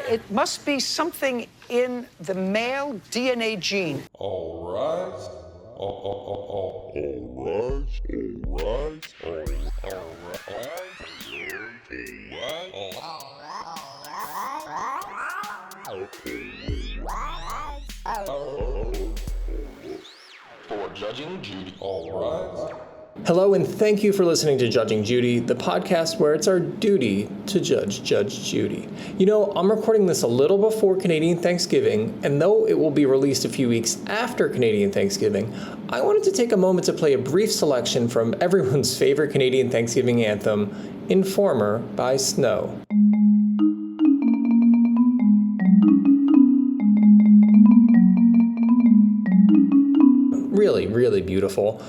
It must be something in the male DNA gene. All right. All right. For Judging Judy. All right. Hello, and thank you for listening to Judging Judy, the podcast where it's our duty to judge Judy. You know, I'm recording this a little before Canadian Thanksgiving, and though it will be released a few weeks after Canadian Thanksgiving, I wanted to take a moment to play a brief selection from everyone's favorite Canadian Thanksgiving anthem, Informer by Snow. Really, really beautiful.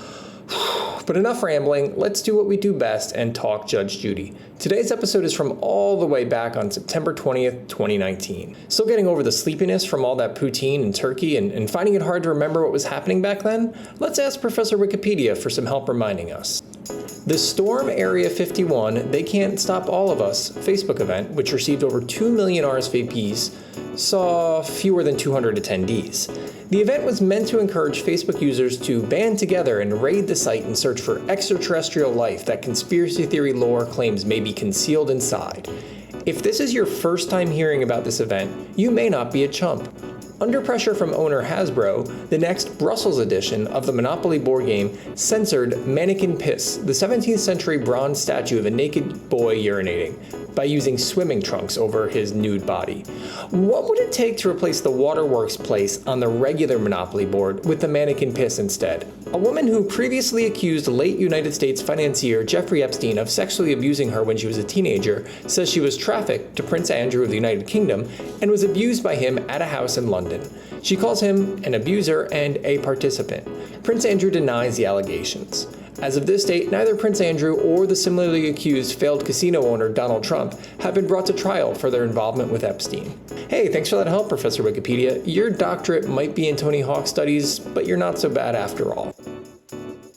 But enough rambling, let's do what we do best and talk Judge Judy. Today's episode is from all the way back on September 20th, 2019. Still getting over the sleepiness from all that poutine and turkey and finding it hard to remember what was happening back then? Let's ask Professor Wikipedia for some help reminding us. The Storm Area 51, They Can't Stop All of Us Facebook event, which received over 2 million RSVPs, saw fewer than 200 attendees. The event was meant to encourage Facebook users to band together and raid the site in search for extraterrestrial life that conspiracy theory lore claims may be concealed inside. If this is your first time hearing about this event, you may not be a chump. Under pressure from owner Hasbro, the next Brussels edition of the Monopoly board game censored Mannequin Piss, the 17th century bronze statue of a naked boy urinating, by using swimming trunks over his nude body. What would it take to replace the Waterworks place on the regular Monopoly board with the Mannequin Piss instead? A woman who previously accused late United States financier Jeffrey Epstein of sexually abusing her when she was a teenager says she was trafficked to Prince Andrew of the United Kingdom and was abused by him at a house in London. She calls him an abuser and a participant. Prince Andrew denies the allegations. As of this date, neither Prince Andrew or the similarly accused failed casino owner Donald Trump have been brought to trial for their involvement with Epstein. Hey, thanks for that help, Professor Wikipedia. Your doctorate might be in Tony Hawk studies, but you're not so bad after all.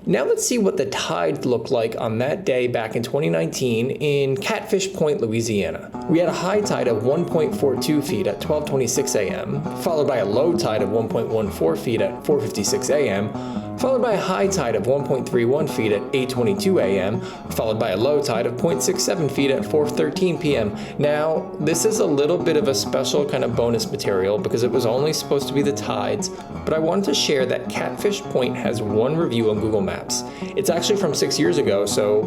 Now let's see what the tides looked like on that day back in 2019 in Catfish Point, Louisiana. We had a high tide of 1.42 feet at 12:26 a.m., followed by a low tide of 1.14 feet at 4:56 a.m., followed by a high tide of 1.31 feet at 8:22 a.m., followed by a low tide of 0.67 feet at 4:13 p.m. Now, this is a little bit of a special kind of bonus material because it was only supposed to be the tides, but I wanted to share that Catfish Point has one review on Google Maps. It's actually from 6 years ago, so,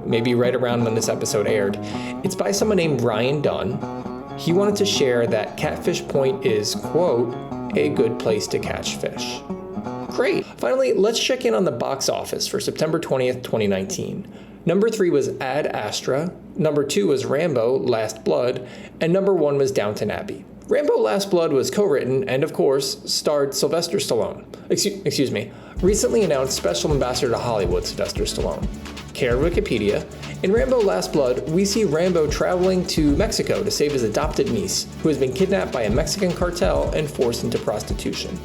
maybe right around when this episode aired. It's by someone named Ryan Dunn. He wanted to share that Catfish Point is, quote, a good place to catch fish. Great. Finally, let's check in on the box office for September 20th, 2019. Number 3 was Ad Astra, number 2 was Rambo: Last Blood, and number 1 was Downton Abbey. Rambo: Last Blood was co-written and, of course, starred Sylvester Stallone. Excuse me, recently announced Special Ambassador to Hollywood, Sylvester Stallone. Care Wikipedia. In Rambo: Last Blood, we see Rambo traveling to Mexico to save his adopted niece, who has been kidnapped by a Mexican cartel and forced into prostitution.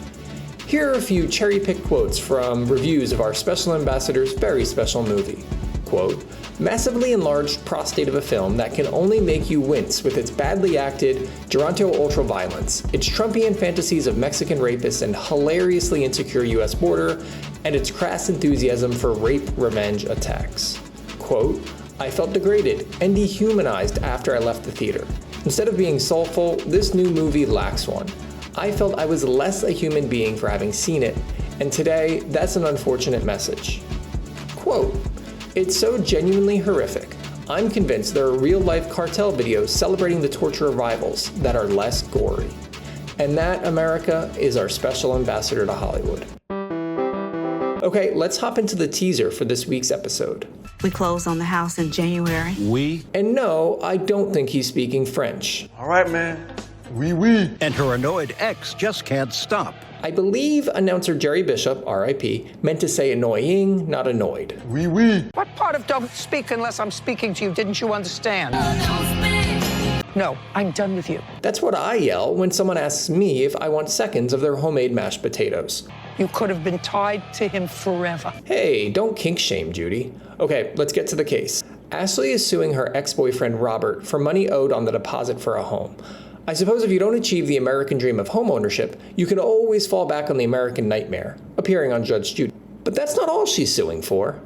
Here are a few cherry-picked quotes from reviews of our Special Ambassador's very special movie. Quote, massively enlarged prostate of a film that can only make you wince with its badly acted geronto-ultra violence, its Trumpian fantasies of Mexican rapists and hilariously insecure US border, and its crass enthusiasm for rape revenge attacks. Quote, I felt degraded and dehumanized after I left the theater. Instead of being soulful, this new movie lacks one. I felt I was less a human being for having seen it, and today, that's an unfortunate message. Quote, it's so genuinely horrific. I'm convinced there are real-life cartel videos celebrating the torture of rivals that are less gory. And that, America, is our Special Ambassador to Hollywood. Okay, let's hop into the teaser for this week's episode. We closed on the house in January. And no, I don't think he's speaking French. All right, man. Oui. And her annoyed ex just can't stop. I believe announcer Jerry Bishop, R.I.P., meant to say annoying, not annoyed. Oui. What part of don't speak unless I'm speaking to you didn't you understand? No, I'm done with you. That's what I yell when someone asks me if I want seconds of their homemade mashed potatoes. You could have been tied to him forever. Hey, don't kink shame, Judy. Okay, let's get to the case. Ashley is suing her ex-boyfriend Robert for money owed on the deposit for a home. I suppose if you don't achieve the American dream of homeownership, you can always fall back on the American nightmare, appearing on Judge Judy. But that's not all she's suing for.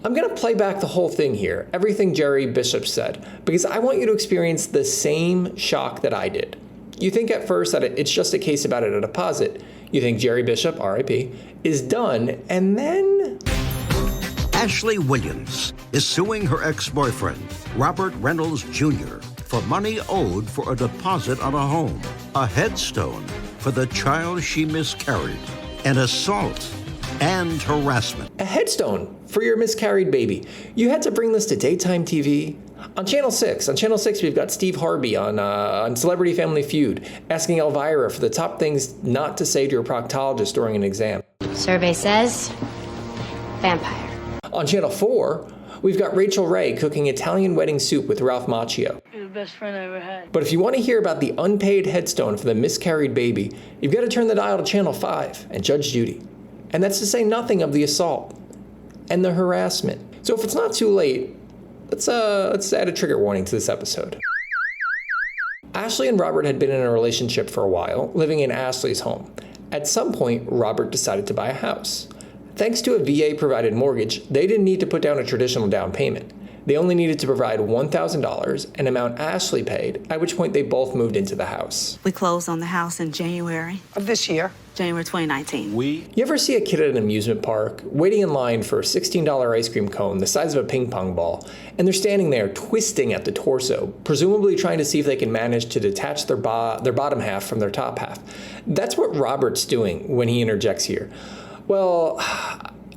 I'm going to play back the whole thing here, everything Jerry Bishop said, because I want you to experience the same shock that I did. You think at first that it's just a case about a deposit. You think Jerry Bishop, RIP, is done, and then... Ashley Williams is suing her ex-boyfriend, Robert Reynolds Jr., for money owed for a deposit on a home, a headstone for the child she miscarried, an assault, and harassment. A headstone for your miscarried baby. You had to bring this to daytime TV? On Channel 6. On Channel 6, we've got Steve Harvey on Celebrity Family Feud, asking Elvira for the top things not to say to your proctologist during an exam. Survey says vampire. On Channel 4, we've got Rachel Ray cooking Italian wedding soup with Ralph Macchio. You're the best friend I ever had. But if you want to hear about the unpaid headstone for the miscarried baby, you've got to turn the dial to Channel 5 and Judge Judy. And that's to say nothing of the assault and the harassment. So if it's not too late, let's add a trigger warning to this episode. Ashley and Robert had been in a relationship for a while, living in Ashley's home. At some point, Robert decided to buy a house. Thanks to a VA-provided mortgage, they didn't need to put down a traditional down payment. They only needed to provide $1,000, an amount Ashley paid, at which point they both moved into the house. We closed on the house in January Of this year. 2019. You ever see a kid at an amusement park waiting in line for a $16 ice cream cone the size of a ping pong ball, and they're standing there twisting at the torso, presumably trying to see if they can manage to detach their bottom half from their top half? That's what Robert's doing when he interjects here. Well,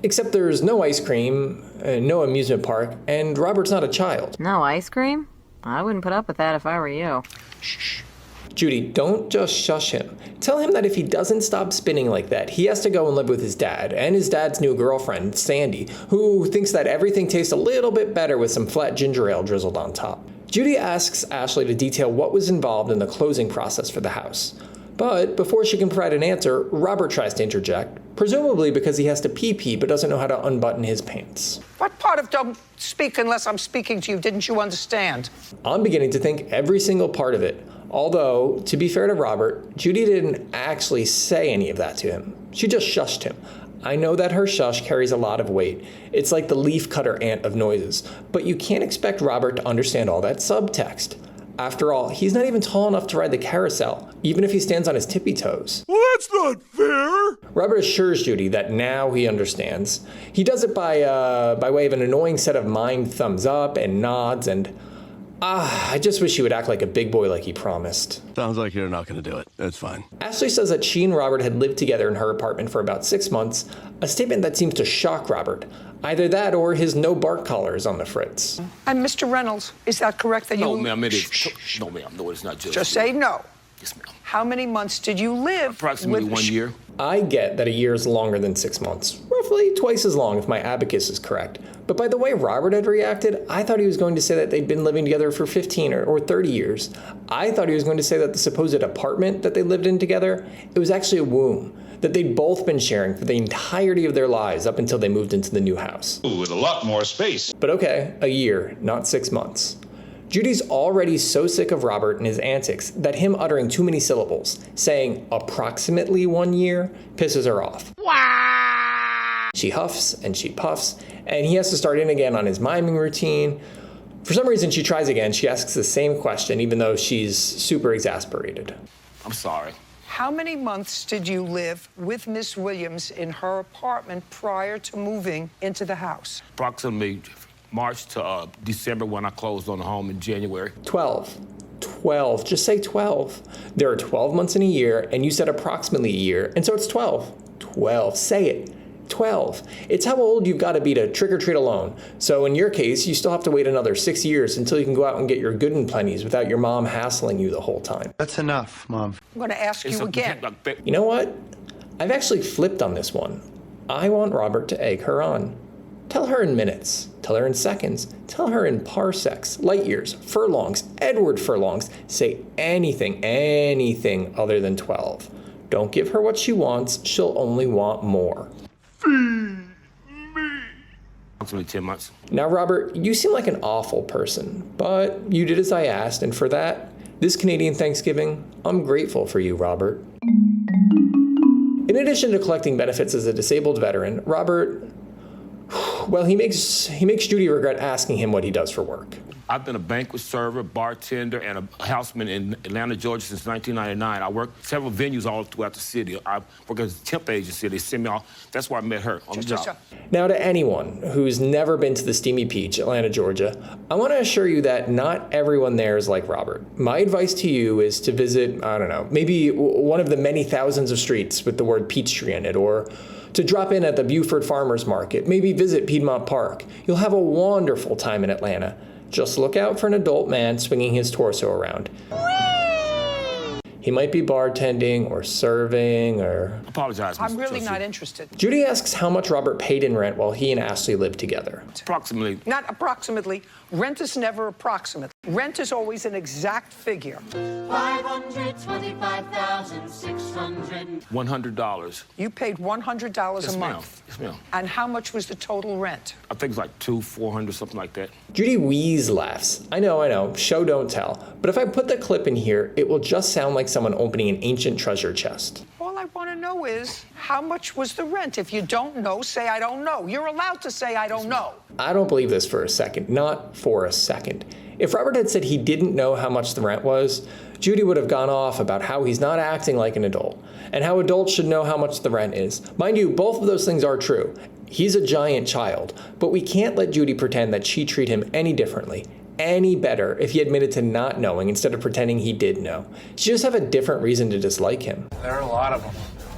except there's no ice cream, no amusement park, and Robert's not a child. No ice cream? I wouldn't put up with that if I were you. Shh. Judy, don't just shush him. Tell him that if he doesn't stop spinning like that, he has to go and live with his dad and his dad's new girlfriend, Sandy, who thinks that everything tastes a little bit better with some flat ginger ale drizzled on top. Judy asks Ashley to detail what was involved in the closing process for the house. But before she can provide an answer, Robert tries to interject, presumably because he has to pee but doesn't know how to unbutton his pants. What part of don't speak unless I'm speaking to you didn't you understand? I'm beginning to think every single part of it. Although, to be fair to Robert, Judy didn't actually say any of that to him. She just shushed him. I know that her shush carries a lot of weight. It's like the leafcutter ant of noises. But you can't expect Robert to understand all that subtext. After all, he's not even tall enough to ride the carousel, even if he stands on his tippy toes. Well, that's not fair. Robert assures Judy that now he understands. He does it by way of an annoying set of mimed thumbs up and nods and... I just wish he would act like a big boy like he promised. Sounds like you're not going to do it. That's fine. Ashley says that she and Robert had lived together in her apartment for about 6 months, a statement that seems to shock Robert. Either that or his no bark collar is on the fritz. I'm Mr. Reynolds. Is that correct that you... No, ma'am, it is. No, ma'am, no, it's not Just say no. Yes, ma'am. How many months did you live Approximately with... 1 year. I get that a year is longer than 6 months, roughly twice as long if my abacus is correct. But by the way Robert had reacted, I thought he was going to say that they'd been living together for 15 or 30 years. I thought he was going to say that the supposed apartment that they lived in together, it was actually a womb that they'd both been sharing for the entirety of their lives up until they moved into the new house. Ooh, with a lot more space. But okay, a year, not 6 months. Judy's already so sick of Robert and his antics that him uttering too many syllables, saying approximately 1 year, pisses her off. She huffs and she puffs, and he has to start in again on his miming routine. For some reason, she tries again. She asks the same question, even though she's super exasperated. I'm sorry. How many months did you live with Miss Williams in her apartment prior to moving into the house? Approximately March to December when I closed on the home in January. 12. 12. Just say 12. There are 12 months in a year, and you said approximately a year, and so it's 12. 12. Say it. 12. It's how old you've got to be to trick or treat alone. So in your case, you still have to wait another 6 years until you can go out and get your good and plenties without your mom hassling you the whole time. That's enough, Mom. I'm going to ask you again. You know what? I've actually flipped on this one. I want Robert to egg her on. Tell her in minutes. Tell her in seconds. Tell her in parsecs, light years, furlongs, Edward furlongs. Say anything other than 12. Don't give her what she wants. She'll only want more. Approximately 10 months. Now, Robert, you seem like an awful person, but you did as I asked, and for that, This Canadian Thanksgiving, I'm grateful for you, Robert. In addition to collecting benefits as a disabled veteran, Robert, well, he makes Judy regret asking him what he does for work. I've been a banquet server, bartender, and a houseman in Atlanta, Georgia since 1999. I worked several venues all throughout the city. I work at a temp agency. They send me off. That's where I met her on the job. Now, to anyone who's never been to the Steamy Peach, Atlanta, Georgia, I want to assure you that not everyone there is like Robert. My advice to you is to visit, I don't know, maybe one of the many thousands of streets with the word Peachtree in it, or to drop in at the Buford Farmers Market, maybe visit Piedmont Park. You'll have a wonderful time in Atlanta. Just look out for an adult man swinging his torso around. He might be bartending or serving or... Apologize, Mr. I'm really Trustee. not interested. Judy asks how much Robert paid in rent while he and Ashley lived together. Approximately. Not approximately. Rent is never approximate. Rent is always an exact figure. $525,600. $100. You paid $100 Yes, a ma'am. month. Yes, ma'am. And how much was the total rent? I think it's like $400, something like that. Judy wheeze laughs. I know, show don't tell. But if I put the clip in here, it will just sound like someone opening an ancient treasure chest. All I want to know is, how much was the rent? If you don't know, say I don't know. You're allowed to say I don't know. I don't believe this for a second, not for a second. If Robert had said he didn't know how much the rent was, Judy would have gone off about how he's not acting like an adult, and how adults should know how much the rent is. Mind you, both of those things are true. He's a giant child, but we can't let Judy pretend that she treated him any differently, any better, if he admitted to not knowing instead of pretending he did know. She just have a different reason to dislike him. There are a lot of them.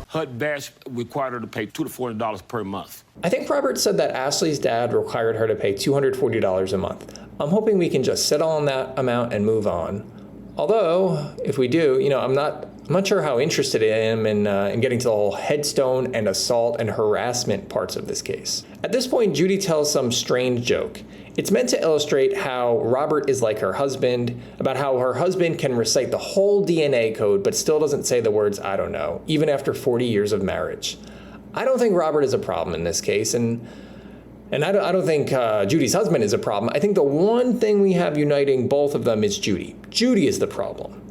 HUD Bash required her to pay $200 to $400 per month. I think Robert said that Ashley's dad required her to pay $240 a month. I'm hoping we can just settle on that amount and move on. Although, if we do, I'm not sure how interested I am in getting to the whole headstone and assault and harassment parts of this case. At this point, Judy tells some strange joke. It's meant to illustrate how Robert is like her husband, about how her husband can recite the whole DNA code but still doesn't say the words "I don't know," even after 40 years of marriage. I don't think Robert is a problem in this case, and I don't think Judy's husband is a problem. I think the one thing we have uniting both of them is Judy. Judy is the problem.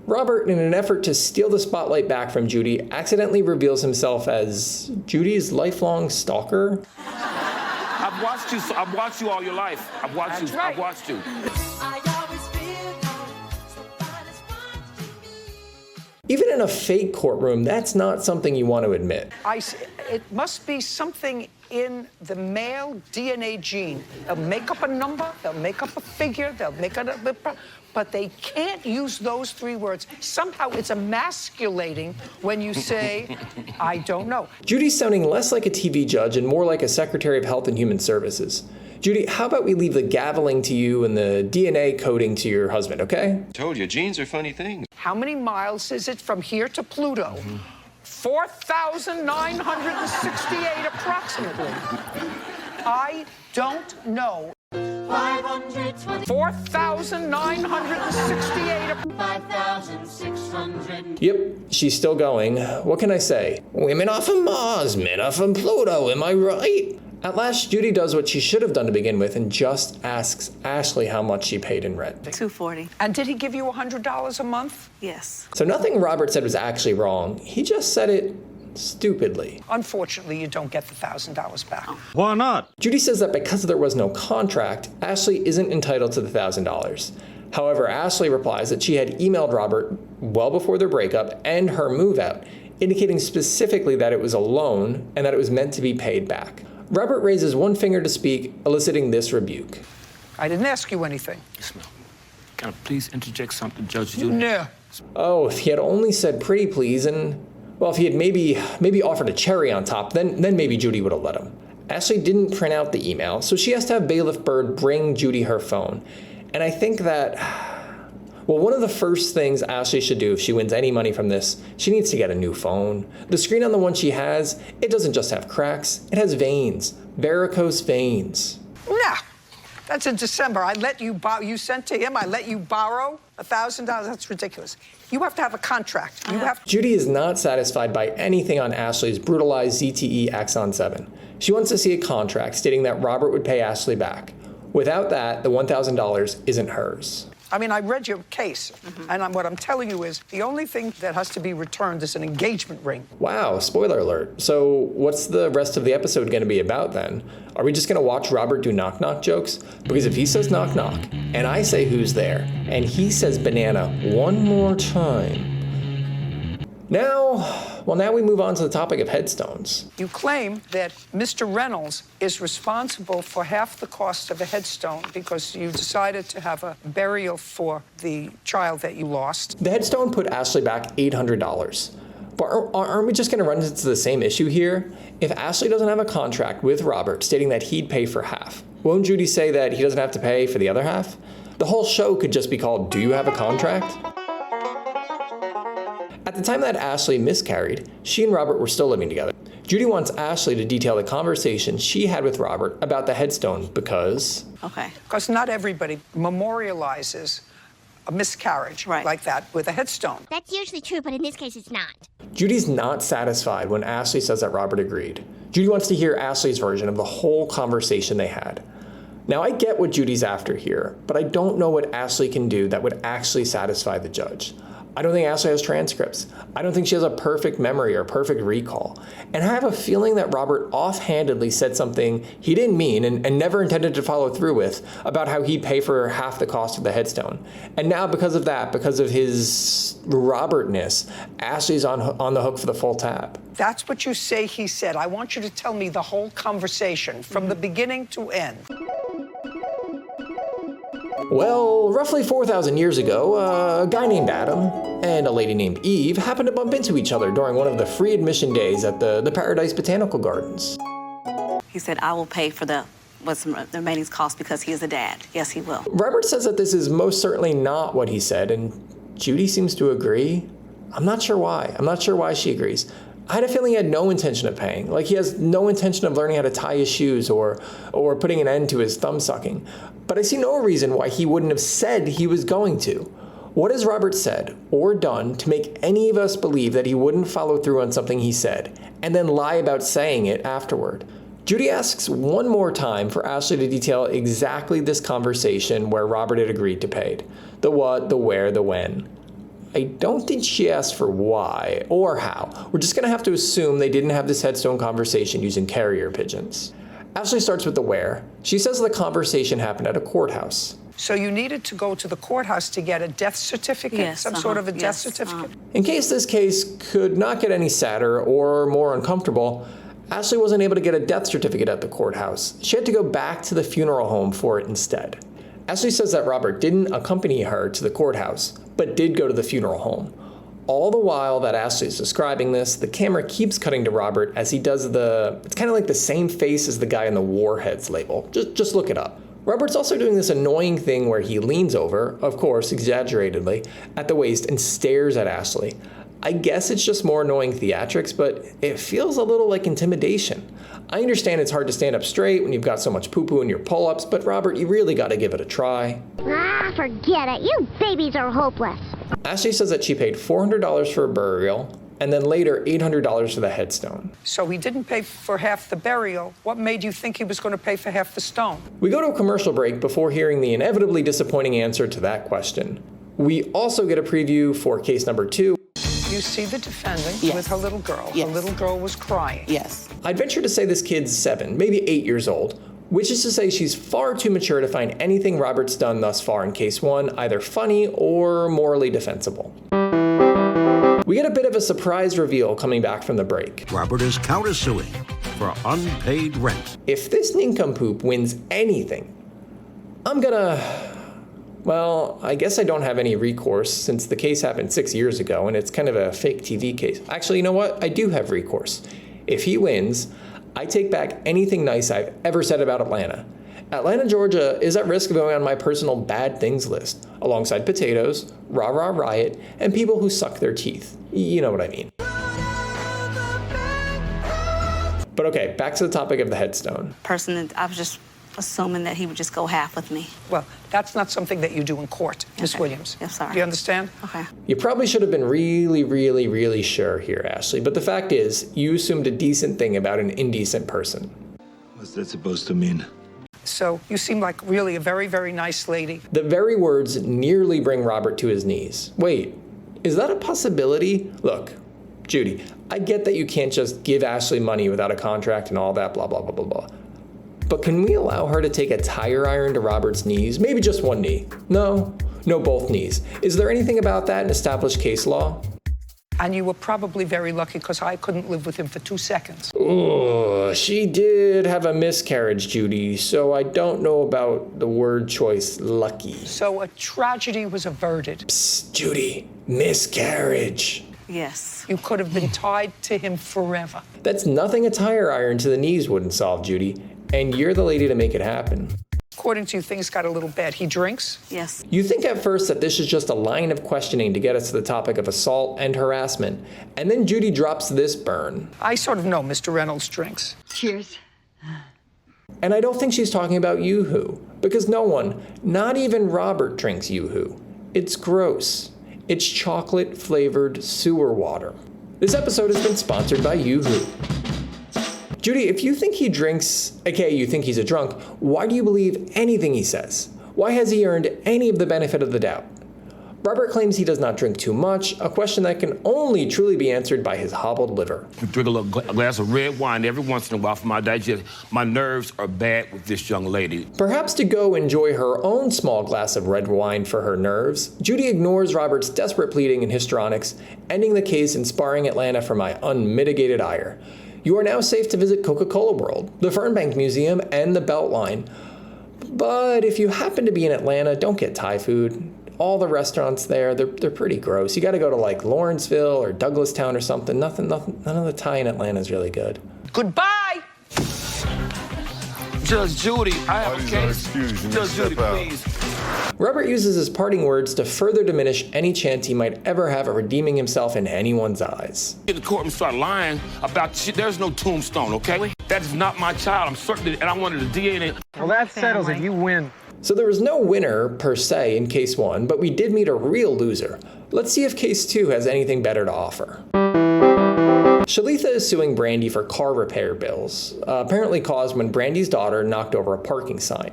Robert, in an effort to steal the spotlight back from Judy, accidentally reveals himself as Judy's lifelong stalker. I've watched you all your life. I've watched That's you. right. I've watched you. Even in a fake courtroom, that's not something you want to admit. It must be something in the male DNA gene. They'll make up a number, they'll make up a figure, they'll make up but they can't use those three words. Somehow it's emasculating when you say, I don't know. Judy's sounding less like a TV judge and more like a Secretary of Health and Human Services. Judy, how about we leave the gaveling to you and the DNA coding to your husband, okay? Told you, genes are funny things. How many miles is it from here to Pluto? 4,968 approximately. I don't know. 4,968. 5,600. Yep, she's still going. What can I say? Women off of Mars, men off of Pluto, am I right? At last, Judy does what she should have done to begin with and just asks Ashley how much she paid in rent. $240. And did he give you $100 a month? Yes. So nothing Robert said was actually wrong. He just said it stupidly. Unfortunately, you don't get the $1,000 back. Why not? Judy says that because there was no contract, Ashley isn't entitled to the $1,000. However, Ashley replies that she had emailed Robert well before their breakup and her move out, indicating specifically that it was a loan and that it was meant to be paid back. Robert raises one finger to speak, eliciting this rebuke. I didn't ask you anything. Yes, ma'am. Can I please interject something, Judge Judy? No. Oh, if he had only said pretty please and, well, if he had maybe offered a cherry on top, then maybe Judy would have let him. Ashley didn't print out the email, so she has to have Bailiff Bird bring Judy her phone. And I think that, well, one of the first things Ashley should do if she wins any money from this, she needs to get a new phone. The screen on the one she has, it doesn't just have cracks, it has veins, varicose veins. Nah, that's in December. I let you borrow, you sent to him, I let you borrow $1,000. That's ridiculous. You have to have a contract. You have to. Judy is not satisfied by anything on Ashley's brutalized ZTE Axon 7. She wants to see a contract stating that Robert would pay Ashley back. Without that, the $1,000 isn't hers. I mean, I read your case, and what I'm telling you is the only thing that has to be returned is an engagement ring. Wow, spoiler alert. So what's the rest of the episode going to be about then? Are we just going to watch Robert do knock-knock jokes? Because if he says knock-knock, and I say who's there, and he says banana one more time, now we move on to the topic of headstones. You claim that Mr. Reynolds is responsible for half the cost of a headstone because you decided to have a burial for the child that you lost. The headstone put Ashley back $800. But aren't we just going to run into the same issue here? If Ashley doesn't have a contract with Robert stating that he'd pay for half, won't Judy say that he doesn't have to pay for the other half? The whole show could just be called, Do You Have a Contract? At the time that Ashley miscarried, she and Robert were still living together. Judy wants Ashley to detail the conversation she had with Robert about the headstone because... Okay. Because not everybody memorializes a miscarriage like that with a headstone. That's usually true, but in this case it's not. Judy's not satisfied when Ashley says that Robert agreed. Judy wants to hear Ashley's version of the whole conversation they had. Now, I get what Judy's after here, but I don't know what Ashley can do that would actually satisfy the judge. I don't think Ashley has transcripts. I don't think she has a perfect memory or perfect recall. And I have a feeling that Robert offhandedly said something he didn't mean and never intended to follow through with about how he'd pay for half the cost of the headstone. And now because of that, because of his Robertness, Ashley's on the hook for the full tab. That's what you say he said. I want you to tell me the whole conversation from the beginning to end. Well, roughly 4,000 years ago, a guy named Adam and a lady named Eve happened to bump into each other during one of the free admission days at the Paradise Botanical Gardens. He said, I will pay for the remaining cost because he is the dad. Yes, he will. Robert says that this is most certainly not what he said, and Judy seems to agree. I'm not sure why. I'm not sure why she agrees. I had a feeling he had no intention of paying. Like he has no intention of learning how to tie his shoes or putting an end to his thumb sucking. But I see no reason why he wouldn't have said he was going to. What has Robert said or done to make any of us believe that he wouldn't follow through on something he said and then lie about saying it afterward? Judy asks one more time for Ashley to detail exactly this conversation where Robert had agreed to pay. The what, the where, the when. I don't think she asked for why or how. We're just going to have to assume they didn't have this headstone conversation using carrier pigeons. Ashley starts with the where. She says the conversation happened at a courthouse. So you needed to go to the courthouse to get a death certificate? Yes, some sort of a death certificate? In case this case could not get any sadder or more uncomfortable, Ashley wasn't able to get a death certificate at the courthouse. She had to go back to the funeral home for it instead. Ashley says that Robert didn't accompany her to the courthouse, but did go to the funeral home. All the while that Ashley's describing this, the camera keeps cutting to Robert as he does it's kind of like the same face as the guy in the Warheads label. Just look it up. Robert's also doing this annoying thing where he leans over, of course, exaggeratedly, at the waist and stares at Ashley. I guess it's just more annoying theatrics, but it feels a little like intimidation. I understand it's hard to stand up straight when you've got so much poo-poo in your pull-ups, but Robert, you really gotta give it a try. Ah, forget it. You babies are hopeless. Ashley says that she paid $400 for a burial, and then later $800 for the headstone. So he didn't pay for half the burial. What made you think he was going to pay for half the stone? We go to a commercial break before hearing the inevitably disappointing answer to that question. We also get a preview for case number 2. You see the defendant Yes. with her little girl. Yes. The little girl was crying. Yes. I'd venture to say this kid's 7, maybe 8 years old, which is to say she's far too mature to find anything Robert's done thus far in case 1 either funny or morally defensible. We get a bit of a surprise reveal coming back from the break. Robert is countersuing for unpaid rent. If this nincompoop wins anything, well, I guess I don't have any recourse since the case happened 6 years ago and it's kind of a fake TV case. Actually, you know what? I do have recourse. If he wins, I take back anything nice I've ever said about Atlanta. Atlanta, Georgia is at risk of going on my personal bad things list, alongside potatoes, rah-rah riot, and people who suck their teeth. You know what I mean. But okay, back to the topic of the headstone. I was just assuming that he would just go half with me. Well, that's not something that you do in court, Miss Williams. Yes, sorry. Do you understand? Okay. You probably should have been really, really, really sure here, Ashley. But the fact is, you assumed a decent thing about an indecent person. What's that supposed to mean? So you seem like really a very, very nice lady. The very words nearly bring Robert to his knees. Wait, is that a possibility? Look, Judy, I get that you can't just give Ashley money without a contract and all that, blah, blah, blah, blah, blah. But can we allow her to take a tire iron to Robert's knees? Maybe just one knee. No, both knees. Is there anything about that in established case law? And you were probably very lucky because I couldn't live with him for 2 seconds. Oh, she did have a miscarriage, Judy, so I don't know about the word choice lucky. So a tragedy was averted. Psst, Judy, miscarriage. Yes. You could have been tied to him forever. That's nothing a tire iron to the knees wouldn't solve, Judy. And you're the lady to make it happen. According to you, things got a little bad. He drinks? Yes. You think at first that this is just a line of questioning to get us to the topic of assault and harassment, and then Judy drops this burn. I sort of know Mr. Reynolds drinks. Cheers. And I don't think she's talking about Yoo-hoo, because no one, not even Robert, drinks Yoo-hoo. It's gross. It's chocolate-flavored sewer water. This episode has been sponsored by Yoo-hoo. Judy, if you think he drinks, aka you think he's a drunk, why do you believe anything he says? Why has he earned any of the benefit of the doubt? Robert claims he does not drink too much, a question that can only truly be answered by his hobbled liver. I drink a little glass of red wine every once in a while for my digestion. My nerves are bad with this young lady. Perhaps to go enjoy her own small glass of red wine for her nerves, Judy ignores Robert's desperate pleading and histrionics, ending the case and sparring Atlanta for my unmitigated ire. You are now safe to visit Coca-Cola World, the Fernbank Museum, and the Beltline. But if you happen to be in Atlanta, don't get Thai food. All the restaurants there, they're pretty gross. You got to go to like Lawrenceville or Douglastown or something. None of the Thai in Atlanta is really good. Goodbye! Judge Judy, I have a case. Judge Judy, please. Robert uses his parting words to further diminish any chance he might ever have of redeeming himself in anyone's eyes. In the courtroom, start lying about shit. There's no tombstone, okay? That is not my child. I'm certain, and I wanted the DNA. Well, that settles it. You win. So there was no winner, per se, in Case 1, but we did meet a real loser. Let's see if Case 2 has anything better to offer. Shalitha is suing Brandy for car repair bills, apparently caused when Brandy's daughter knocked over a parking sign.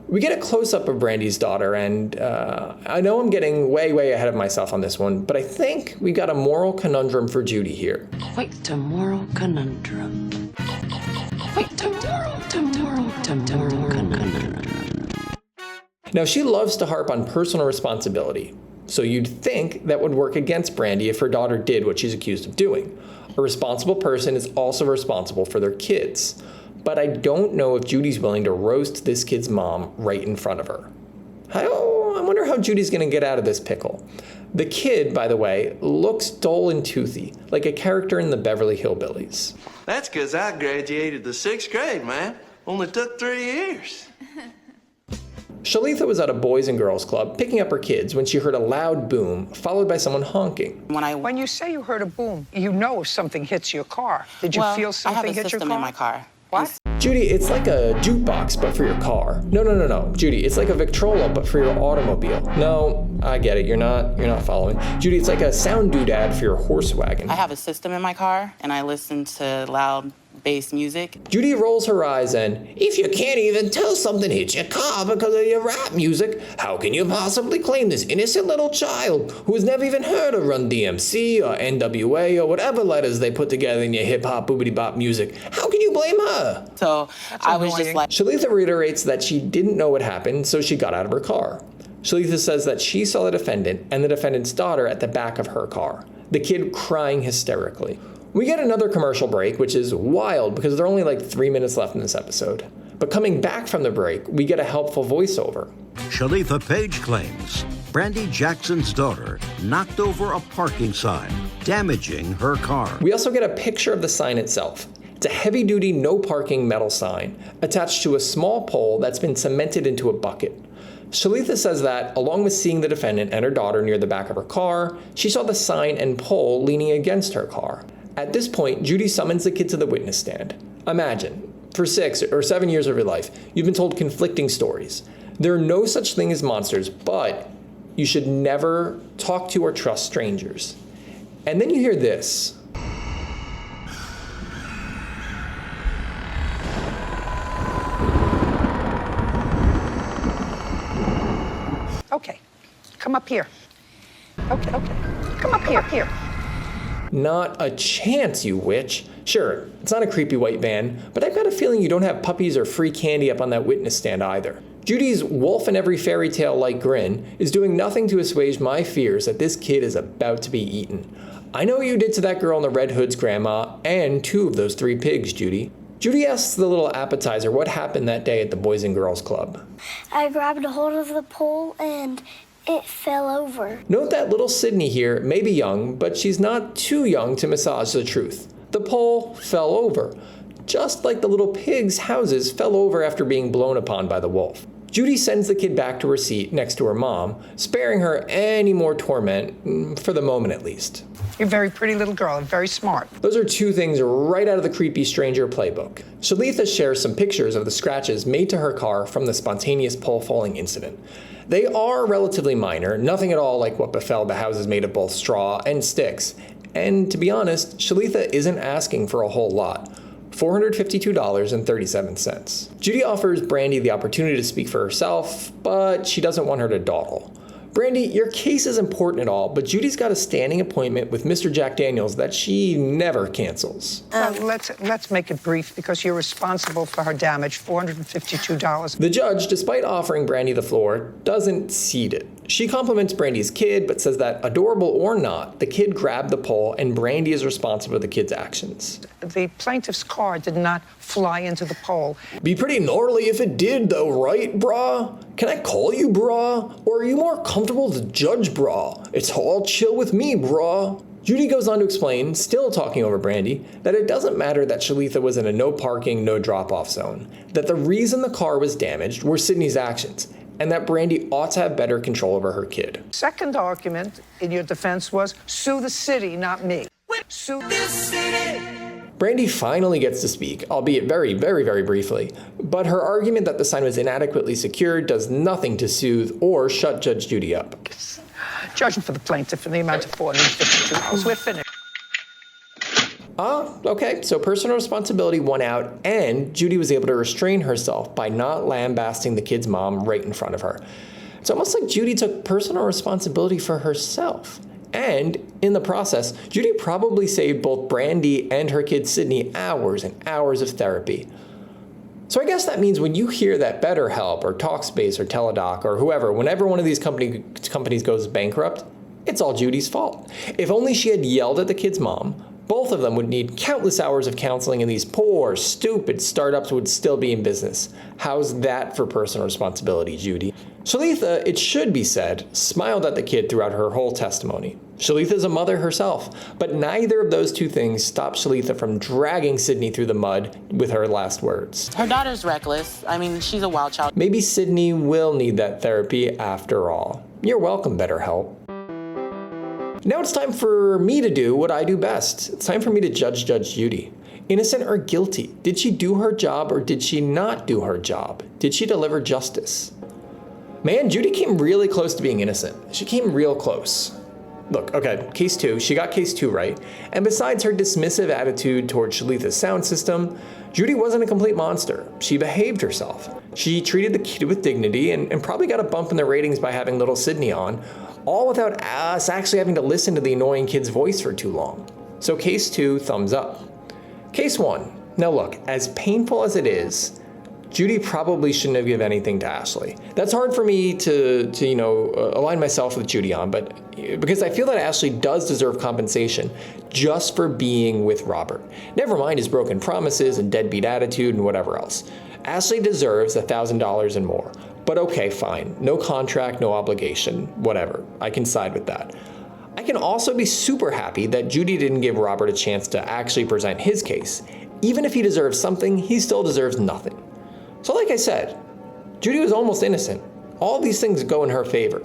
We get a close-up of Brandy's daughter, and I know I'm getting way ahead of myself on this one, but I think we got a moral conundrum for Judy here. Quite a moral conundrum. Quite a moral conundrum. Now, she loves to harp on personal responsibility, so you'd think that would work against Brandy if her daughter did what she's accused of doing. A responsible person is also responsible for their kids. But I don't know if Judy's willing to roast this kid's mom right in front of her. I wonder how Judy's gonna get out of this pickle. The kid, by the way, looks dull and toothy, like a character in the Beverly Hillbillies. That's because I graduated the 6th grade, man. Only took 3 years. Shalitha was at a boys and girls club picking up her kids when she heard a loud boom, followed by someone honking. When you say you heard a boom, you know if something hits your car. Did you feel something hit your car? I have a system in my car. What? Judy, it's like a jukebox, but for your car. No. Judy, it's like a Victrola, but for your automobile. No, I get it. You're not following. Judy, it's like a sound doodad for your horse wagon. I have a system in my car, and I listen to loud bass music. Judy rolls her eyes and, if you can't even tell something hit your car because of your rap music, how can you possibly claim this innocent little child who has never even heard of Run DMC or NWA or whatever letters they put together in your hip-hop boobity-bop music? How can you blame her? So I was just like... Shalitha reiterates that she didn't know what happened, so she got out of her car. Shalitha says that she saw the defendant and the defendant's daughter at the back of her car, the kid crying hysterically. We get another commercial break, which is wild because there are only like 3 minutes left in this episode. But coming back from the break, we get a helpful voiceover. Shalitha Page claims Brandy Jackson's daughter knocked over a parking sign, damaging her car. We also get a picture of the sign itself. It's a heavy-duty no parking metal sign attached to a small pole that's been cemented into a bucket. Shalitha says that, along with seeing the defendant and her daughter near the back of her car, she saw the sign and pole leaning against her car. At this point, Judy summons the kid to the witness stand. Imagine, for 6 or 7 years of your life, you've been told conflicting stories. There are no such thing as monsters, but you should never talk to or trust strangers. And then you hear this. Come up here. Okay. Come up here. Not a chance, you witch. Sure, it's not a creepy white van, but I've got a feeling you don't have puppies or free candy up on that witness stand either. Judy's wolf in every fairy tale-like grin is doing nothing to assuage my fears that this kid is about to be eaten. I know what you did to that girl in the Red Hood's grandma and 2 of those 3 pigs, Judy. Judy asks the little appetizer what happened that day at the Boys and Girls Club. I grabbed a hold of the pole and it fell over. Note that little Sydney here may be young, but she's not too young to massage the truth. The pole fell over, just like the little pigs' houses fell over after being blown upon by the wolf. Judy sends the kid back to her seat next to her mom, sparing her any more torment, for the moment at least. You're a very pretty little girl and very smart. Those are 2 things right out of the Creepy Stranger playbook. Shalitha shares some pictures of the scratches made to her car from the spontaneous pole falling incident. They are relatively minor, nothing at all like what befell the houses made of both straw and sticks. And to be honest, Shalitha isn't asking for a whole lot. $452.37. Judy offers Brandy the opportunity to speak for herself, but she doesn't want her to dawdle. Brandy, your case is important and all, but Judy's got a standing appointment with Mr. Jack Daniels that she never cancels. Well, let's make it brief because you're responsible for her damage, $452. The judge, despite offering Brandy the floor, doesn't cede it. She compliments Brandy's kid, but says that, adorable or not, the kid grabbed the pole and Brandy is responsible for the kid's actions. The plaintiff's car did not fly into the pole. Be pretty gnarly if it did, though, right, brah? Can I call you brah? Or are you more comfortable to judge brah? It's all chill with me, brah. Judy goes on to explain, still talking over Brandy, that it doesn't matter that Shalitha was in a no parking, no drop-off zone, that the reason the car was damaged were Sydney's actions, and that Brandy ought to have better control over her kid. Second argument in your defense was sue the city, not me. Sue the city. Brandy finally gets to speak, albeit very, very, very briefly, but her argument that the sign was inadequately secured does nothing to soothe or shut Judge Judy up. Judging for the plaintiff in the amount of $452. We're finished. Okay, so personal responsibility won out, and Judy was able to restrain herself by not lambasting the kid's mom right in front of her. It's almost like Judy took personal responsibility for herself. And in the process, Judy probably saved both Brandy and her kid Sydney hours and hours of therapy. So I guess that means when you hear that BetterHelp or Talkspace or Teladoc or whoever, whenever one of these companies goes bankrupt, it's all Judy's fault. If only she had yelled at the kid's mom, both of them would need countless hours of counseling and these poor, stupid startups would still be in business. How's that for personal responsibility, Judy? Shalitha, it should be said, smiled at the kid throughout her whole testimony. Shalitha's a mother herself, but neither of those 2 things stopped Shalitha from dragging Sydney through the mud with her last words. Her daughter's reckless. I mean, she's a wild child. Maybe Sydney will need that therapy after all. You're welcome, BetterHelp. Now it's time for me to do what I do best. It's time for me to judge Judy. Innocent or guilty? Did she do her job or did she not do her job? Did she deliver justice? Man, Judy came really close to being innocent. She came real close. Look, okay, case 2, she got case 2 right. And besides her dismissive attitude toward Shalitha's sound system, Judy wasn't a complete monster. She behaved herself. She treated the kid with dignity and probably got a bump in the ratings by having little Sydney on, all without us actually having to listen to the annoying kid's voice for too long. So case 2, thumbs up. Case 1, now look, as painful as it is, Judy probably shouldn't have given anything to Ashley. That's hard for me to align myself with Judy on, but because I feel that Ashley does deserve compensation just for being with Robert. Never mind his broken promises and deadbeat attitude and whatever else. Ashley deserves $1,000 and more. But okay, fine. No contract, no obligation, whatever. I can side with that. I can also be super happy that Judy didn't give Robert a chance to actually present his case. Even if he deserves something, he still deserves nothing. So like I said, Judy was almost innocent. All these things go in her favor.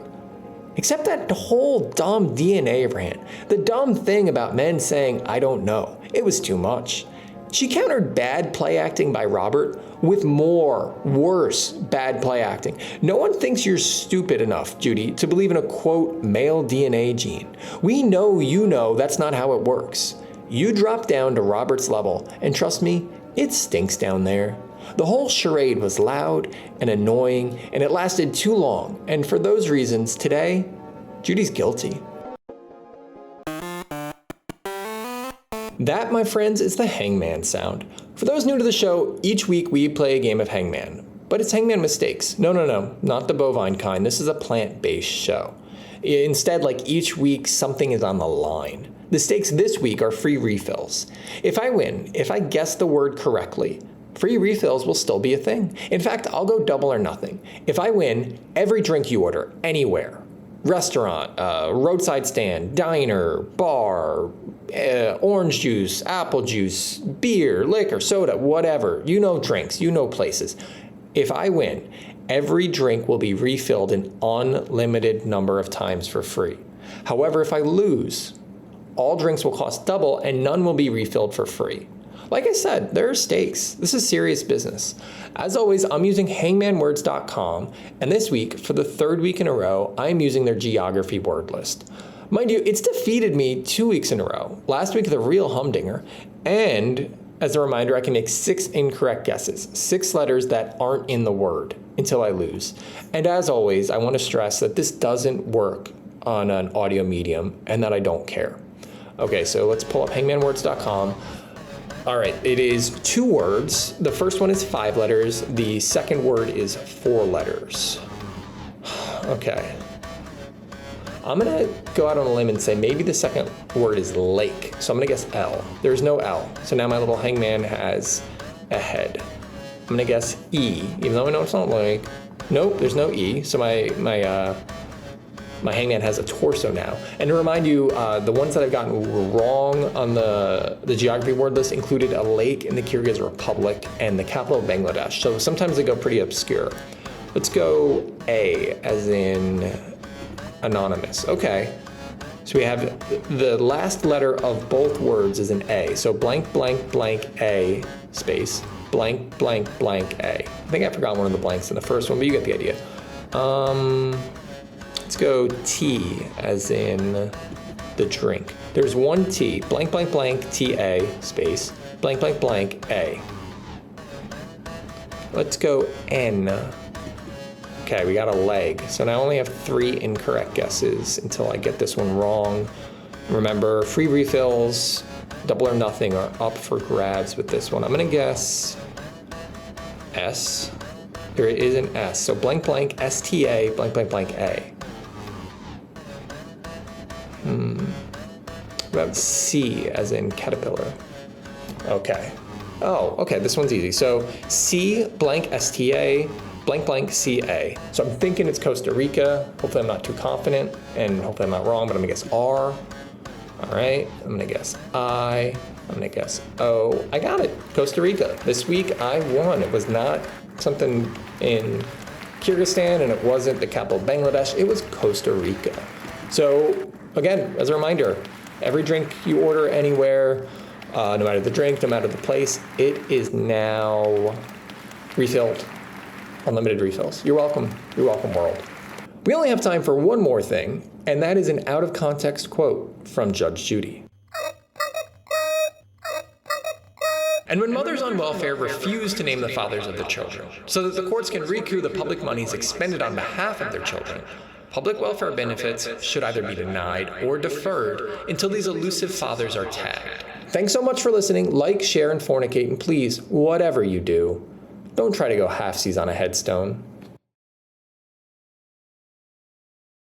Except that whole dumb DNA rant. The dumb thing about men saying, I don't know. It was too much. She countered bad play acting by Robert with more, worse bad play acting. No one thinks you're stupid enough, Judy, to believe in a, quote, male DNA gene. We know you know that's not how it works. You drop down to Robert's level, and trust me, it stinks down there. The whole charade was loud and annoying, and it lasted too long, and for those reasons, today, Judy's guilty. That, my friends, is the hangman sound. For those new to the show, each week we play a game of hangman. But it's hangman mistakes. No, not the bovine kind. This is a plant-based show. Instead, like each week, something is on the line. The stakes this week are free refills. If I win, if I guess the word correctly, free refills will still be a thing. In fact, I'll go double or nothing. If I win, every drink you order, anywhere, restaurant, roadside stand, diner, bar, orange juice, apple juice, beer, liquor, soda, whatever, you know drinks, you know places. If I win, every drink will be refilled an unlimited number of times for free. However, if I lose, all drinks will cost double and none will be refilled for free. Like I said, there are stakes. This is serious business. As always, I'm using hangmanwords.com, and this week, for the third week in a row, I'm using their geography word list. Mind you, it's defeated me 2 weeks in a row. Last week, the real humdinger, and as a reminder, I can make 6 incorrect guesses, 6 letters that aren't in the word until I lose. And as always, I want to stress that this doesn't work on an audio medium and that I don't care. Okay, so let's pull up hangmanwords.com. All right, it is 2 words. The first one is 5 letters. The second word is 4 letters. Okay. I'm gonna go out on a limb and say maybe the second word is lake. So I'm gonna guess L. There's no L. So now my little hangman has a head. I'm gonna guess E, even though I know it's not lake. Nope, there's no E. So my hangman has a torso now. And to remind you, the ones that I've gotten wrong on the geography word list included a lake in the Kyrgyz Republic and the capital of Bangladesh. So sometimes they go pretty obscure. Let's go A, as in anonymous. Okay. So we have the last letter of both words is an A. So blank, blank, blank, A, space, blank, blank, blank, A. I think I forgot one of the blanks in the first one, but you get the idea. Let's go T, as in the drink. There's one T, blank, blank, blank, T-A, space, blank, blank, blank, A. Let's go N. Okay, we got a leg. So now I only have 3 incorrect guesses until I get this one wrong. Remember, free refills, double or nothing are up for grabs with this one. I'm gonna guess S. There is an S. So blank, blank, S-T-A, blank, blank, blank, A. What about C, as in caterpillar? Okay. Oh, okay, this one's easy. So C, blank, S-T-A, blank, blank, C-A. So I'm thinking it's Costa Rica. Hopefully I'm not too confident, and hopefully I'm not wrong, but I'm gonna guess R. All right, I'm gonna guess I. I'm gonna guess O. I got it, Costa Rica. This week I won. It was not something in Kyrgyzstan, and it wasn't the capital of Bangladesh. It was Costa Rica. So again, as a reminder, every drink you order anywhere, no matter the drink, no matter the place, it is now refilled. Unlimited refills. You're welcome. You're welcome, world. We only have time for one more thing, and that is an out-of-context quote from Judge Judy. And when mothers on welfare refuse to name the fathers of the children, so that the courts can recoup the public monies expended on behalf of their children, public welfare benefits should either be denied or deferred until these elusive fathers are tagged. Thanks so much for listening. Like, share, and fornicate, and please, whatever you do, don't try to go halfsies on a headstone.